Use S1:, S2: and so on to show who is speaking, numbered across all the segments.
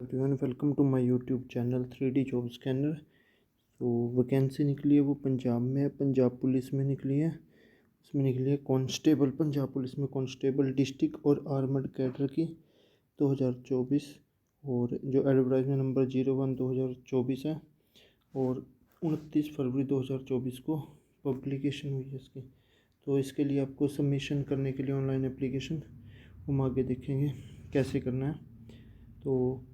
S1: Everyone, welcome to my YouTube channel 3D job scanner. तो vacancy निकली है वो पंजाब में है, पंजाब पुलिस में निकली है। उसमें निकली है कांस्टेबल, पंजाब पुलिस में कांस्टेबल डिस्ट्रिक्ट और आर्मर्ड कैडर की 2024। और जो एडवर्टाइजमेंट नंबर 01/2024 है और 29 फरवरी 2024 को पब्लिकेशन हुई है इसकी। तो इसके लिए आपको सबमिशन करने के लिए ऑनलाइन एप्लीकेशन हम आगे देखेंगे कैसे करना है। तो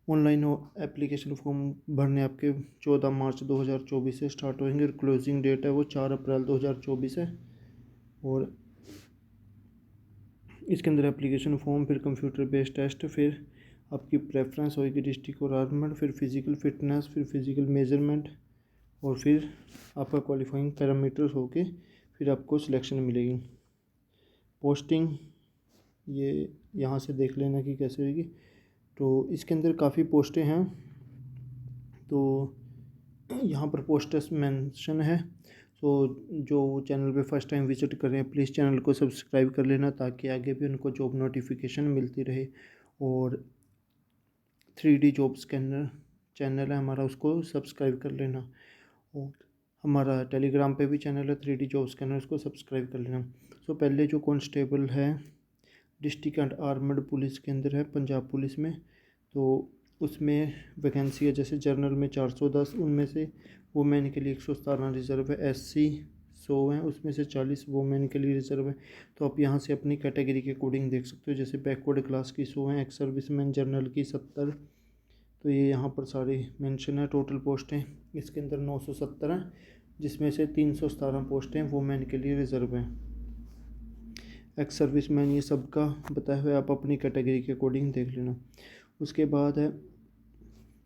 S1: ऑनलाइन एप्लीकेशन फॉर्म भरने आपके 14 मार्च 2024 से स्टार्ट होंगे और क्लोजिंग डेट है वो 4 अप्रैल 2024 है। और इसके अंदर एप्लीकेशन फॉर्म, फिर कंप्यूटर बेस्ड टेस्ट, फिर आपकी प्रेफरेंस होगी डिस्ट्रिक्ट और आर्मड, फिर फिजिकल फिटनेस, फिर फिजिकल मेजरमेंट और फिर आपका क्वालिफाइंग पैरामीटर्स होके फिर आपको सिलेक्शन मिलेगी। पोस्टिंग ये यहाँ से देख लेना कि कैसे होगी। तो इसके अंदर काफ़ी पोस्टें हैं, तो यहाँ पर पोस्टर्स मेंशन है। तो जो चैनल पे फर्स्ट टाइम विजिट कर रहे हैं प्लीज़ चैनल को सब्सक्राइब कर लेना ताकि आगे भी उनको जॉब नोटिफिकेशन मिलती रहे। और 3D जॉब स्कैनर चैनल है हमारा, उसको सब्सक्राइब कर लेना। और हमारा टेलीग्राम पे भी चैनल है 3D जॉब स्कैनर, उसको सब्सक्राइब कर लेना। सो पहले जो कांस्टेबल है डिस्ट्रिक्ट एंड आर्मड पुलिस के अंदर है पंजाब पुलिस में, तो उसमें वैकेंसी है जैसे जनरल में 410, उनमें से वुमेन के लिए 117 रिज़र्व है, SC 100 हैं, उसमें से 40 वुमेन के लिए रिज़र्व है। तो आप यहाँ से अपनी कैटेगरी के अकॉर्डिंग देख सकते हो, जैसे बैकवर्ड क्लास की 100 हैं, एक्स सर्विसमैन जनरल की 70। तो ये यहाँ पर सारे मेंशन है। टोटल पोस्टें इसके अंदर 970 हैं, जिसमें से 317 पोस्टें वुमेन के लिए रिज़र्व हैं। एक्स सर्विसमैन ये सबका बताया हुआ है, आप अपनी कैटेगरी के अकॉर्डिंग देख लेना। उसके बाद है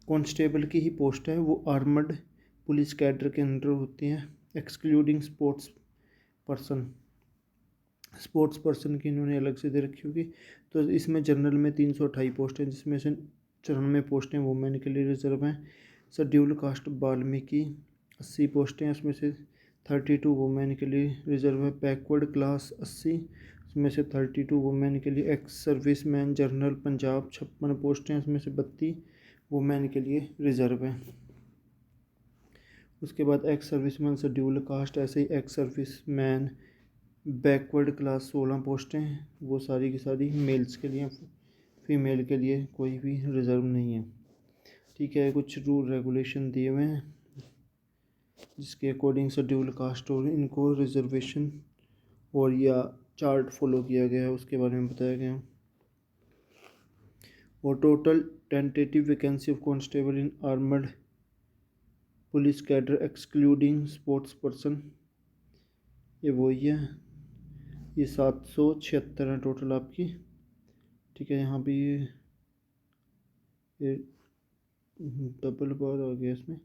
S1: कांस्टेबल की ही पोस्ट है वो आर्मड पुलिस कैडर के अंडर होती हैं, excluding sports person. Sports person की इन्होंने अलग से दे रखी होगी। तो इसमें जनरल में 328 पोस्ट हैं, जिसमें से 94 पोस्टें वुमेन के लिए रिजर्व हैं। शेड्यूल कास्ट वाल्मीकि 80 पोस्टें हैं, उसमें से 32 वुमेन के लिए रिजर्व है। बैकवर्ड क्लास 80, उसमें से 32 वुमेन के लिए। एक्स सर्विसमैन जनरल पंजाब 56 पोस्टें हैं, उसमें से 32 वुमेन के लिए रिजर्व है। उसके बाद एक्स सर्विसमैन शेड्यूल कास्ट, ऐसे ही एक्स सर्विसमैन बैकवर्ड क्लास 16 पोस्टें हैं, वो सारी की सारी मेल्स के लिए, फीमेल के लिए कोई भी रिज़र्व नहीं है। ठीक है, कुछ रूल रेगुलेशन दिए हुए हैं जिसके अकॉर्डिंग शेड्यूल कास्ट और इनको रिजर्वेशन और या चार्ट फॉलो किया गया है, उसके बारे में बताया गया। और total tentative vacancy of constable in armed police cadre excluding sports person, ये वही है, ये 776 है टोटल आपकी। ठीक है, यहाँ भी ये डबल बार आ गया इसमें।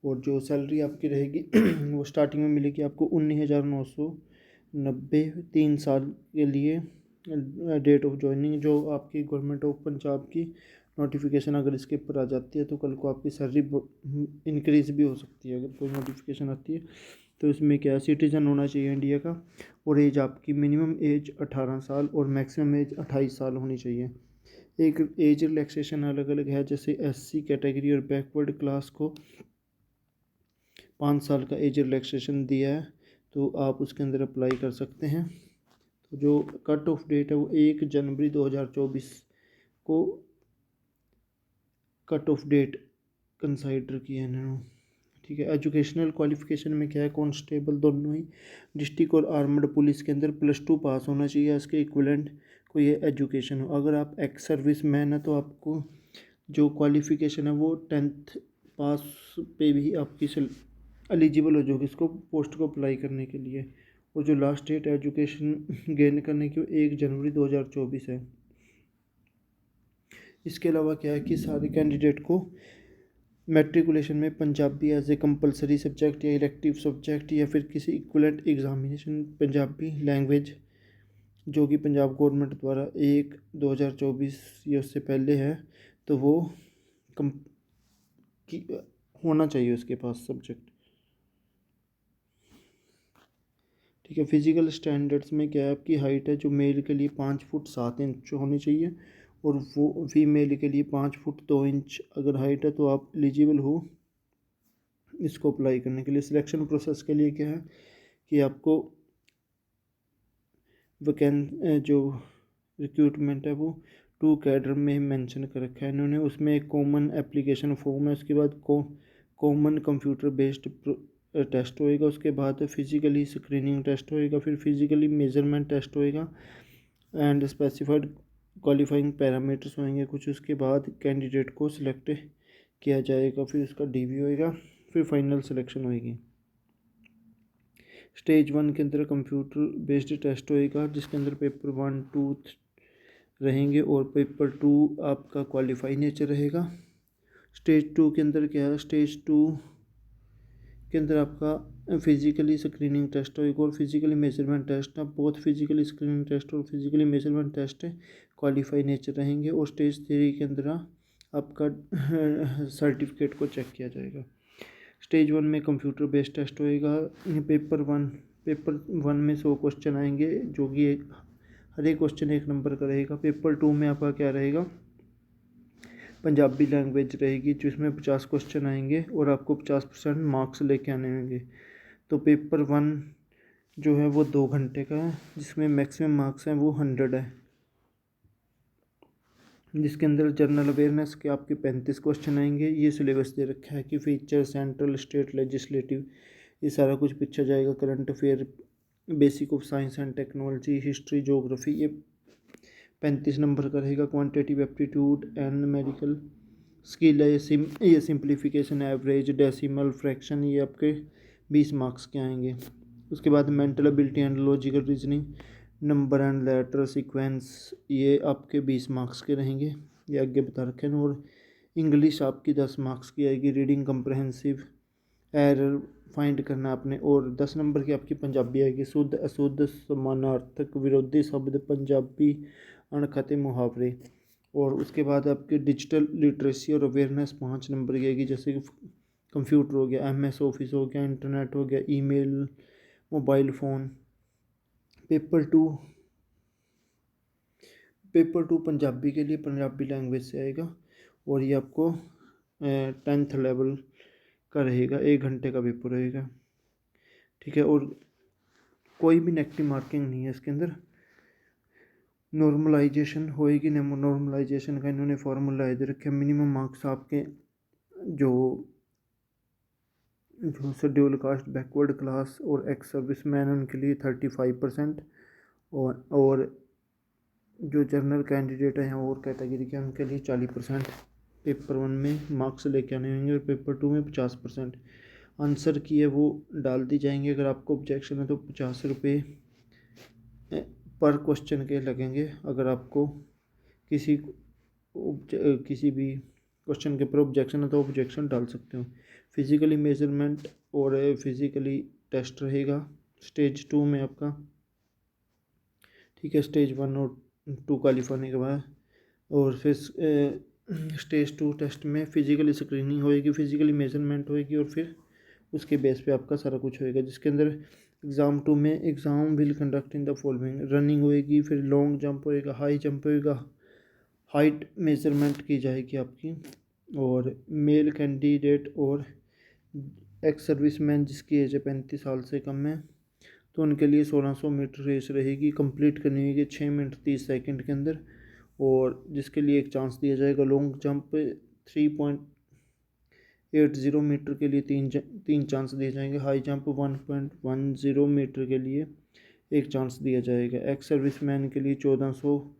S1: और जो सैलरी आपकी रहेगी वो स्टार्टिंग में मिलेगी आपको 19,990 3 साल के लिए। डेट ऑफ ज्वाइनिंग जो आपकी गवर्नमेंट ऑफ पंजाब की नोटिफिकेशन अगर इसके ऊपर आ जाती है तो कल को आपकी सैलरी इंक्रीज़ भी हो सकती है। अगर कोई नोटिफिकेशन आती है तो इसमें क्या सिटीज़न होना चाहिए इंडिया का, और एज आपकी मिनिमम एज 18 साल और मैक्सिमम एज 28 साल होनी चाहिए। एक एज रिलैक्सेशन अलग अलग है, जैसे SC कैटेगरी और बैकवर्ड क्लास को 5 साल का एज रिलैक्सेशन दिया है, तो आप उसके अंदर अप्लाई कर सकते हैं। तो जो कट ऑफ डेट है वो 1 जनवरी 2024 को कट ऑफ डेट कंसाइडर की है इन्होंने। ठीक है, एजुकेशनल क्वालिफिकेशन में क्या है, कांस्टेबल दोनों ही डिस्ट्रिक्ट और आर्मड पुलिस के अंदर +2 पास होना चाहिए, इसके इक्विवेलेंट कोई एजुकेशन हो। अगर आप एक्स सर्विस मैन है तो आपको जो क्वालिफिकेशन है वो 10th पास पे भी आपकी एलिजिबल हो जाओगे इसको पोस्ट को अप्लाई करने के लिए। और जो लास्ट डेट एजुकेशन गेन करने की 1 जनवरी 2024 है। इसके अलावा क्या है कि सारे कैंडिडेट को मैट्रिकुलेशन में Punjabi as a compulsory subject या इलेक्टिव सब्जेक्ट या फिर किसी इक्विवेलेंट एग्जामिनेशन पंजाबी लैंग्वेज जो कि पंजाब गवर्नमेंट द्वारा 1/2024 या उससे पहले है, तो वो कम की होना चाहिए उसके पास सब्जेक्ट। ठीक है, फिजिकल स्टैंडर्ड्स में क्या है, आपकी हाइट है जो मेल के लिए 5 फुट 7 इंच होनी चाहिए और वो फीमेल के लिए 5 फुट 2 इंच अगर हाइट है तो आप एलिजिबल हो इसको अप्लाई करने के लिए। सिलेक्शन प्रोसेस के लिए क्या है कि आपको जो रिक्रूटमेंट है वो 2 कैडर में मेंशन कर रखा है इन्होंने। उसमें एक कॉमन एप्लीकेशन फॉर्म है, उसके बाद कॉमन कंप्यूटर बेस्ड टेस्ट होएगा, उसके बाद फिजिकली स्क्रीनिंग टेस्ट होएगा, फिर फिजिकली मेजरमेंट टेस्ट होएगा एंड स्पेसिफाइड क्वालिफाइंग पैरामीटर्स होंगे कुछ। उसके बाद कैंडिडेट को सिलेक्ट किया जाएगा, फिर उसका डीवी होएगा, फिर फाइनल सिलेक्शन होएगी। स्टेज 1 के अंदर कंप्यूटर बेस्ड टेस्ट होएगा जिसके अंदर पेपर 1, 2 रहेंगे और पेपर 2 आपका क्वालिफाई नेचर रहेगा। स्टेज 2 के अंदर क्या है, स्टेज 2 के अंदर आपका फिजिकली स्क्रीनिंग टेस्ट होएगा और फिजिकली मेजरमेंट टेस्ट है। बहुत फिजिकली स्क्रीनिंग टेस्ट और physically measurement test qualify nature रहेंगे। और स्टेज 3 के अंदर आपका सर्टिफिकेट को चेक किया जाएगा। स्टेज 1 में कंप्यूटर बेस्ड टेस्ट होएगा। पेपर 1 में 100 क्वेश्चन आएंगे जो कि हर एक क्वेश्चन 1 नंबर का रहेगा। पेपर 2 में आपका क्या रहेगा, पंजाबी लैंग्वेज रहेगी जिसमें 50 क्वेश्चन आएंगे और आपको 50% मार्क्स लेके आने होंगे। तो पेपर 1 जो है वो 2 घंटे का है जिसमें मैक्सिमम मार्क्स हैं वो 100 है, जिसके अंदर जनरल अवेयरनेस के आपके 35 क्वेश्चन आएंगे। ये सिलेबस दे रखा है कि फीचर सेंट्रल स्टेट लेजिस्लेटिव ये सारा कुछ पूछा जाएगा। Current affair, basic of science and technology, history, geography ये 35 नंबर का रहेगा। Quantitative aptitude and medical skill है, ये सिंप्लीफिकेशन, एवरेज, डेसिमल, फ्रैक्शन ये आपके 20 मार्क्स के आएंगे। उसके बाद mental ability and logical reasoning, number and later sequence ये आपके 20 मार्क्स के रहेंगे, ये आगे बता रखे हैं। और इंग्लिश आपकी 10 मार्क्स की आएगी। रीडिंग कंप्रहेंसिव, एरर फाइंड करना आपने। और 10 नंबर की आपकी पंजाबी आएगी। शुद्ध अशुद्ध समानार्थक विरोधी शब्द पंजाबी अणखते मुहावरे। और उसके बाद आपकी डिजिटल लिटरेसी और अवेयरनेस 5 नंबर की आएगी, जैसे कि कंप्यूटर हो गया, MS ऑफिस हो गया, इंटरनेट हो गया, email, mobile phone. Paper two Punjabi के लिए पंजाबी लैंग्वेज से आएगा और ये आपको 10th लेवल का रहेगा, 1 घंटे का पेपर रहेगा, ठीक है। और कोई भी नेगेटिव मार्किंग नहीं है इसके अंदर। नॉर्मलाइजेशन होएगी, नॉर्मलाइजेशन का इन्होंने फार्मूला दे रखे। मिनिमम मार्क्स आपके जो शेड्यूल कास्ट, बैकवर्ड क्लास और एक्स सर्विस मैन उनके लिए 35%। और जो जनरल कैंडिडेट हैं और कैटेगरी के उनके लिए 40% पेपर 1 में मार्क्स लेके आने होंगे और पेपर 2 में 50%। आंसर की है वो डाल दी जाएंगे। अगर आपको ऑब्जेक्शन है तो 50 रुपये पर क्वेश्चन के लगेंगे। अगर आपको किसी भी क्वेश्चन के ऊपर ऑब्जेक्शन है तो ऑब्जेक्शन डाल सकते हो। फिजिकली मेजरमेंट और फिजिकली टेस्ट रहेगा स्टेज 2 में आपका, ठीक है। स्टेज 1 और 2 क्वालिफाई के बाद और फिर स्टेज 2 टेस्ट में फिजिकली स्क्रीनिंग होएगी, फिजिकली मेजरमेंट होएगी और फिर उसके बेस पे आपका सारा कुछ होएगा, जिसके अंदर एग्ज़ाम 2 में exam will conduct in the following, running होएगी, फिर लॉन्ग जंप होएगा, हाई जंप होएगा, हाइट मेजरमेंट की जाएगी आपकी। और मेल कैंडिडेट और एक्स सर्विसमैन जिसकी एज है 35 साल से कम है तो उनके लिए 1600 मीटर रेस रहेगी, कंप्लीट करनी होगी 6 मिनट 30 सेकंड के अंदर। और जिसके लिए एक चांस दिया जाएगा। लॉन्ग जंप 3.80 मीटर के लिए तीन चांस दिए जाएंगे। हाई जंप 1.10 मीटर के लिए एक चांस दिया जाएगा। एक्स सर्विसमैन के लिए 1400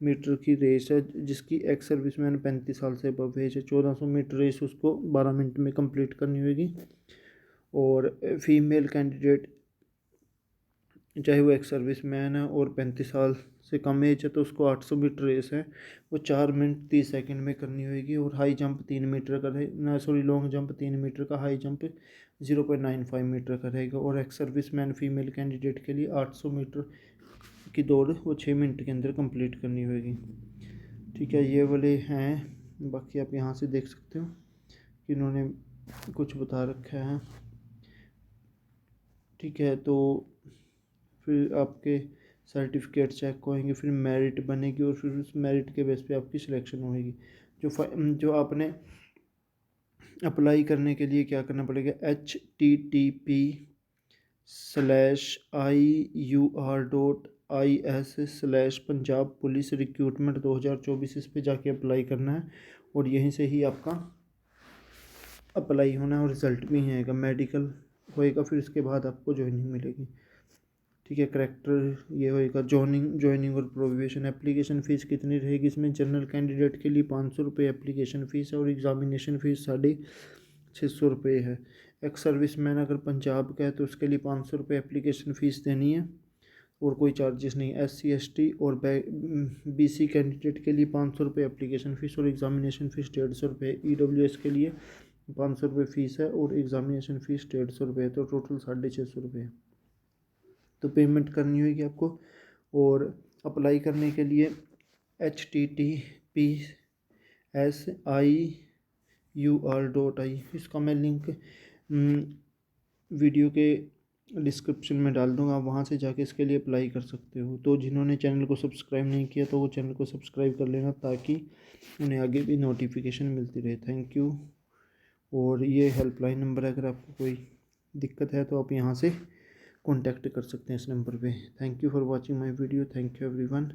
S1: मीटर की रेस है, जिसकी एक्स सर्विसमैन 35 साल से अबव एज है। 1400 मीटर रेस उसको 12 मिनट में कंप्लीट करनी होगी। और फीमेल कैंडिडेट चाहे वो एक्स सर्विसमैन है और 35 साल से कम एज है तो उसको 800 मीटर रेस है वो 4 मिनट 30 सेकंड में करनी होगी। और हाई जंप 3 मीटर का लॉन्ग जंप 3 मीटर का, हाई जंप 0.95 मीटर का रहेगा। और एक्स सर्विसमैन फीमेल कैंडिडेट के लिए 800 मीटर की दौड़ वो 6 मिनट के अंदर कंप्लीट करनी होगी, ठीक है। ये वाले हैं, बाकी आप यहाँ से देख सकते हो कि इन्होंने कुछ बता रखा है, ठीक है। तो फिर आपके सर्टिफिकेट चेक होएंगे, फिर मेरिट बनेगी और फिर उस मेरिट के बेस पे आपकी सिलेक्शन होएगी। जो आपने अप्लाई करने के लिए क्या करना पड़ेगा, http/iur.is/पंजाब पुलिस रिक्रूटमेंट 2024 इस पे जाके अप्लाई करना है और यहीं से ही आपका अप्लाई होना है और रिज़ल्ट भी आएगा, मेडिकल होएगा, फिर उसके बाद आपको ज्वाइनिंग मिलेगी। ठीक है, करेक्टर ये होएगा। ज्वाइनिंग और प्रोविज़न। एप्लीकेशन फ़ीस कितनी रहेगी इसमें, जनरल कैंडिडेट के लिए 500 रुपये एप्लीकेशन फ़ीस है और एग्ज़ामिनेशन फ़ीस 650 रुपये है। एक्स सर्विसमैन अगर पंजाब का है तो उसके लिए 500 रुपये एप्लीकेशन फ़ीस देनी है और कोई चार्जेस नहीं। SC ST और BC कैंडिडेट के लिए 500 रुपये एप्लीकेशन फ़ीस और एग्ज़ामिनेशन फ़ीस 150 रुपये। EWS के लिए 500 रुपये फ़ीस है और एग्ज़ामिनेशन फ़ीस 150 रुपये, तो टोटल 650 रुपये तो पेमेंट करनी होगी आपको। और अप्लाई करने के लिए https://iur.in, इसका मैं लिंक वीडियो के डिस्क्रिप्शन में डाल दूँगा, आप वहाँ से जाके इसके लिए अप्लाई कर सकते हो। तो जिन्होंने चैनल को सब्सक्राइब नहीं किया तो वो चैनल को सब्सक्राइब कर लेना ताकि उन्हें आगे भी नोटिफिकेशन मिलती रहे। Thank you. और ये हेल्पलाइन नंबर है, अगर आपको कोई दिक्कत है तो आप यहाँ से कॉन्टैक्ट कर सकते हैं इस नंबर पे। Thank you for watching my video. Thank you everyone.